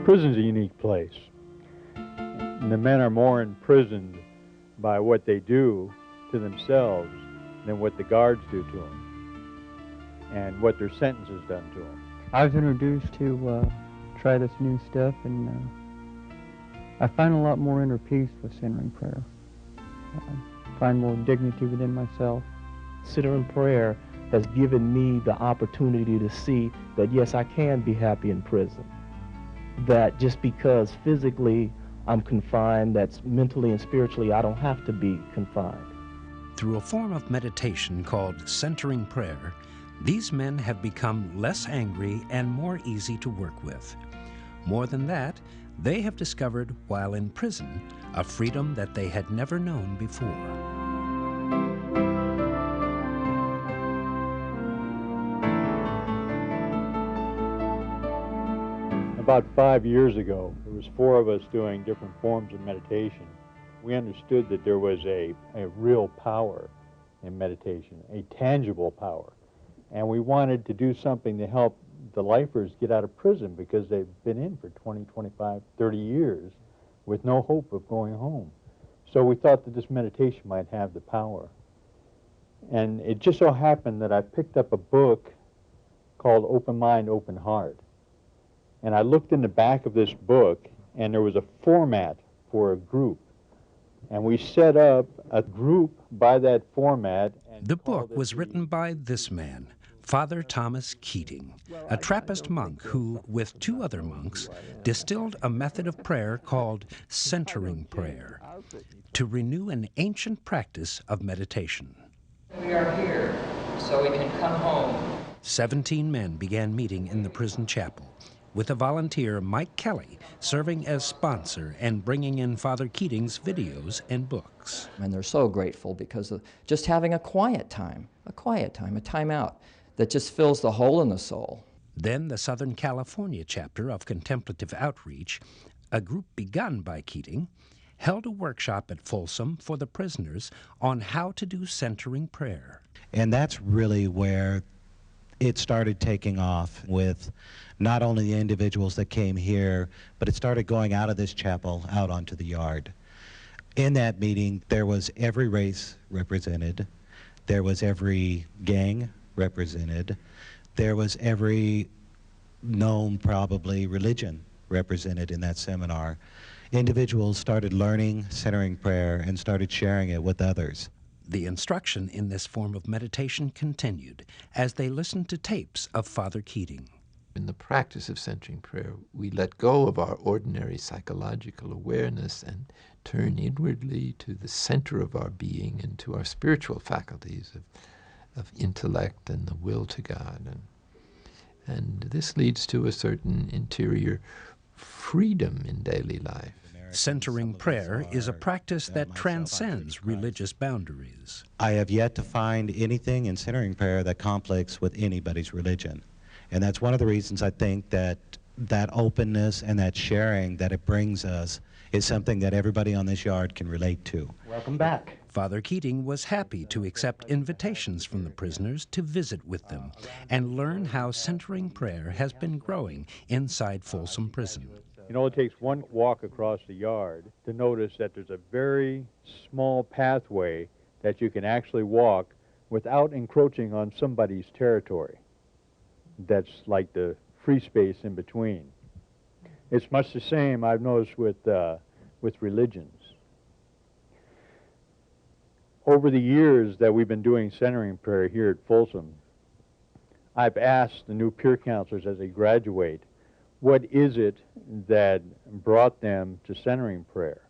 Prison's a unique place. And the men are more imprisoned by what they do to themselves than what the guards do to them and what their sentence has done to them. I was introduced to try this new stuff, and I find a lot more inner peace with centering prayer. I find more dignity within myself. Centering prayer has given me the opportunity to see that, yes, I can be happy in prison. That just because physically I'm confined, that's mentally and spiritually I don't have to be confined. Through a form of meditation called centering prayer, these men have become less angry and more easy to work with. More than that, they have discovered, while in prison, a freedom that they had never known before. About 5 years ago, there was 4 of us doing different forms of meditation. We understood that there was a real power in meditation, a tangible power. And we wanted to do something to help the lifers get out of prison because they've been in for 20, 25, 30 years with no hope of going home. So we thought that this meditation might have the power. And it just so happened that I picked up a book called Open Mind, Open Heart. And I looked in the back of this book, and there was a format for a group. And we set up a group by that format. The book was written by this man, Father Thomas Keating, a Trappist monk who, with 2 other monks, distilled a method of prayer called centering prayer to renew an ancient practice of meditation. We are here so we can come home. 17 men began meeting in the prison chapel, with a volunteer, Mike Kelly, serving as sponsor and bringing in Father Keating's videos and books. And they're so grateful because of just having a quiet time, a time out that just fills the hole in the soul. Then the Southern California chapter of Contemplative Outreach, a group begun by Keating, held a workshop at Folsom for the prisoners on how to do centering prayer. And that's really where it started taking off, with not only the individuals that came here, but it started going out of this chapel out onto the yard. In that meeting, there was every race represented, there was every gang represented, there was every known, probably, religion represented in that seminar. Individuals started learning centering prayer and started sharing it with others. The instruction in this form of meditation continued as they listened to tapes of Father Keating. In the practice of centering prayer, we let go of our ordinary psychological awareness and turn inwardly to the center of our being and to our spiritual faculties of intellect and the will to God. And this leads to a certain interior freedom in daily life. Centering prayer is a practice that transcends religious boundaries. I have yet to find anything in centering prayer that conflicts with anybody's religion. And that's one of the reasons I think that that openness and that sharing that it brings us is something that everybody on this yard can relate to. Welcome back. Father Keating was happy to accept invitations from the prisoners to visit with them and learn how centering prayer has been growing inside Folsom Prison. You know, it takes one walk across the yard to notice that there's a very small pathway that you can actually walk without encroaching on somebody's territory. That's like the free space in between. It's much the same, I've noticed, with religions. Over the years that we've been doing centering prayer here at Folsom, I've asked the new peer counselors as they graduate, what is it that brought them to centering prayer?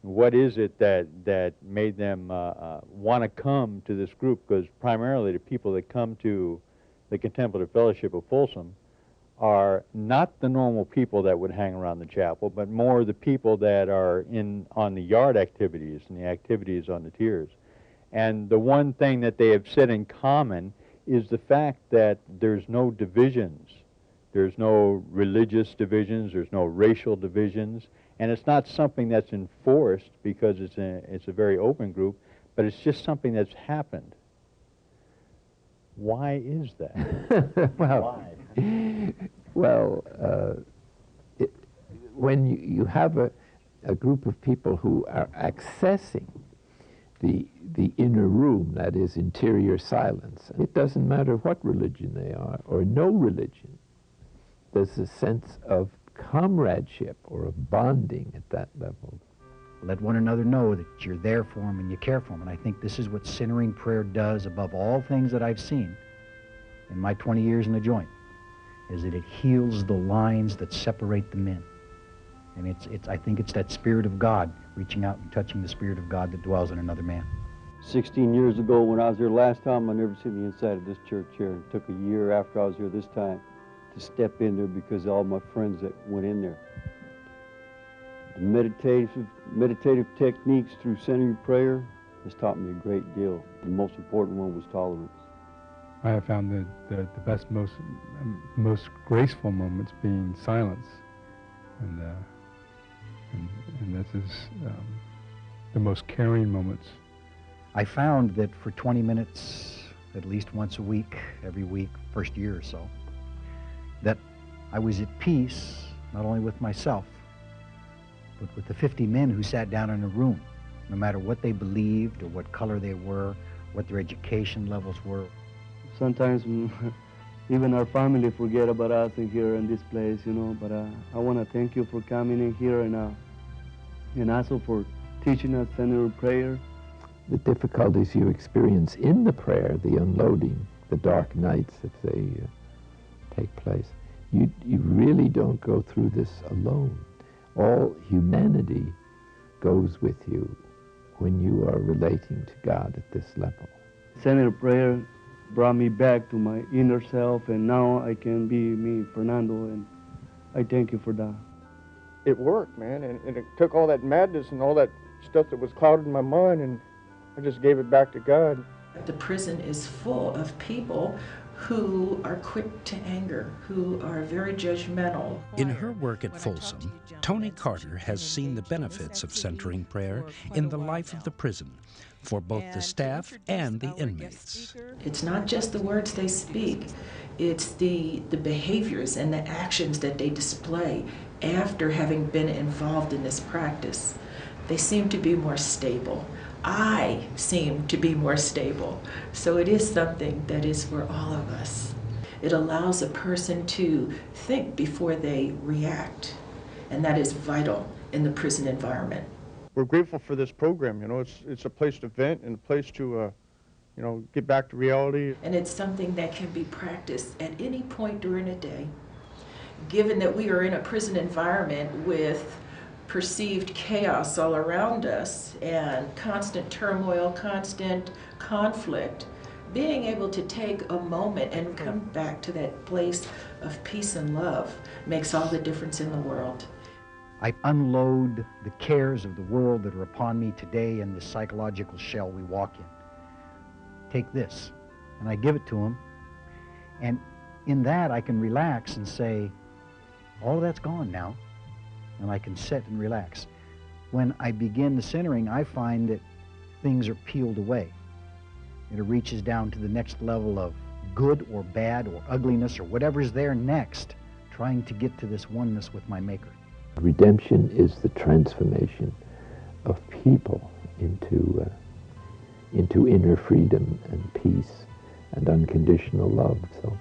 What is it that made them want to come to this group? Because primarily the people that come to the Contemplative Fellowship of Folsom are not the normal people that would hang around the chapel, but more the people that are on the yard activities and the activities on the tiers. And the one thing that they have said in common is the fact that there's no divisions. There's no religious divisions, there's no racial divisions, and it's not something that's enforced because it's a very open group, but it's just something that's happened. Why is that? Well, Why? well, when you have a group of people who are accessing the inner room, that is interior silence, it doesn't matter what religion they are or no religion, there's a sense of comradeship or of bonding at that level. Let one another know that you're there for them and you care for them. And I think this is what centering prayer does above all things that I've seen in my 20 years in the joint, is that it heals the lines that separate the men. And I think it's that Spirit of God reaching out and touching the Spirit of God that dwells in another man. 16 years ago when I was here last time, I never seen the inside of this church here. It took a year after I was here this time to step in there because of all my friends that went in there. The meditative techniques through centering prayer has taught me a great deal. The most important one was tolerance. I have found the best, most graceful moments being silence, and this is the most caring moments. I found that for 20 minutes, at least once a week, every week, first year or so, that I was at peace, not only with myself, but with the 50 men who sat down in a room, no matter what they believed or what color they were, what their education levels were. Sometimes even our family forget about us in here in this place, you know, but I want to thank you for coming in here and also for teaching us centering prayer. The difficulties you experience in the prayer, the unloading, the dark nights if they take place, you really don't go through this alone. All humanity goes with you when you are relating to God at this level. Centering prayer brought me back to my inner self, and now I can be me, Fernando, and I thank you for that. It worked, man, and it took all that madness and all that stuff that was clouded in my mind, and I just gave it back to God. The prison is full of people who are quick to anger, who are very judgmental. In her work at Folsom, Tony Carter has seen the benefits of centering prayer in the life of the prison for both the staff and the inmates. It's not just the words they speak, it's the behaviors and the actions that they display after having been involved in this practice. They seem to be more stable. I seem to be more stable. So it is something that is for all of us. It allows a person to think before they react, and that is vital in the prison environment. We're grateful for this program. You know, it's a place to vent and a place to, you know, get back to reality. And it's something that can be practiced at any point during a day. Given that we are in a prison environment with perceived chaos all around us and constant turmoil, constant conflict, being able to take a moment and come back to that place of peace and love makes all the difference in the world. I unload the cares of the world that are upon me today in this psychological shell we walk in. Take this, and I give it to him, and in that I can relax and say, all of that's gone now, and I can sit and relax. When I begin the centering, I find that things are peeled away. It reaches down to the next level of good or bad or ugliness or whatever's there next, trying to get to this oneness with my Maker. Redemption is the transformation of people into inner freedom and peace and unconditional love. So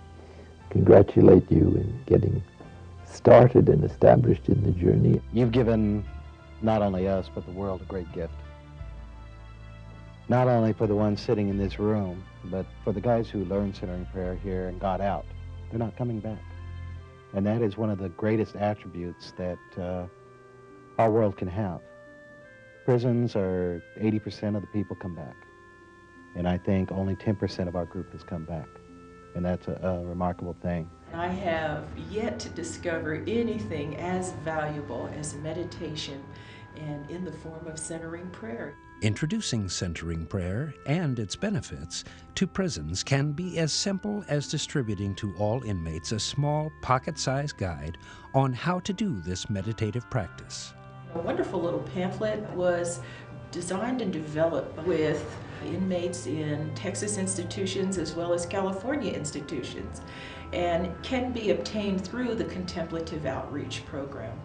congratulate you in getting started and established in the journey. You've given not only us, but the world a great gift. Not only for the ones sitting in this room, but for the guys who learned centering prayer here and got out. They're not coming back. And that is one of the greatest attributes that our world can have. Prisons are 80% of the people come back. And I think only 10% of our group has come back. And that's a remarkable thing. I have yet to discover anything as valuable as meditation and in the form of centering prayer. Introducing centering prayer and its benefits to prisons can be as simple as distributing to all inmates a small pocket-sized guide on how to do this meditative practice. A wonderful little pamphlet was designed and developed with inmates in Texas institutions as well as California institutions, and can be obtained through the Contemplative Outreach Program.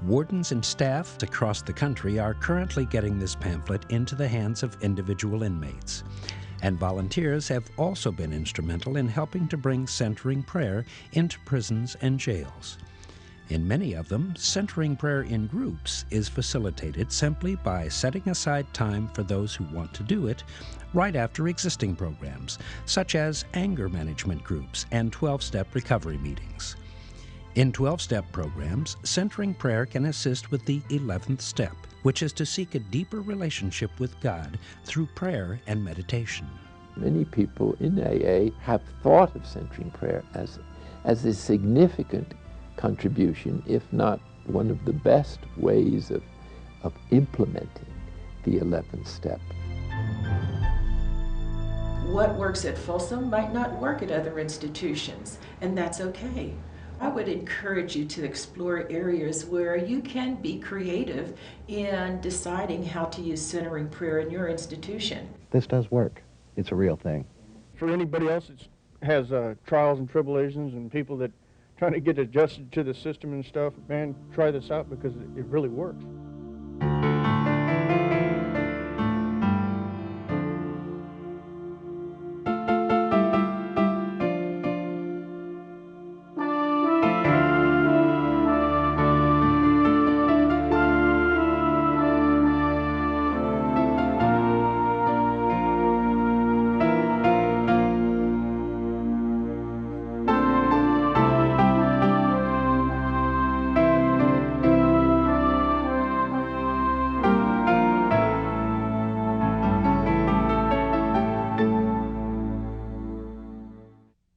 Wardens and staff across the country are currently getting this pamphlet into the hands of individual inmates. And volunteers have also been instrumental in helping to bring centering prayer into prisons and jails. In many of them, centering prayer in groups is facilitated simply by setting aside time for those who want to do it right after existing programs, such as anger management groups and 12-step recovery meetings. In 12-step programs, centering prayer can assist with the 11th step, which is to seek a deeper relationship with God through prayer and meditation. Many people in AA have thought of centering prayer as a significant contribution, if not one of the best ways of implementing the 11th step. What works at Folsom might not work at other institutions, and that's okay. I would encourage you to explore areas where you can be creative in deciding how to use centering prayer in your institution. This does work. It's a real thing. For anybody else that has trials and tribulations and people that trying to get adjusted to the system and stuff, man, try this out because it really works.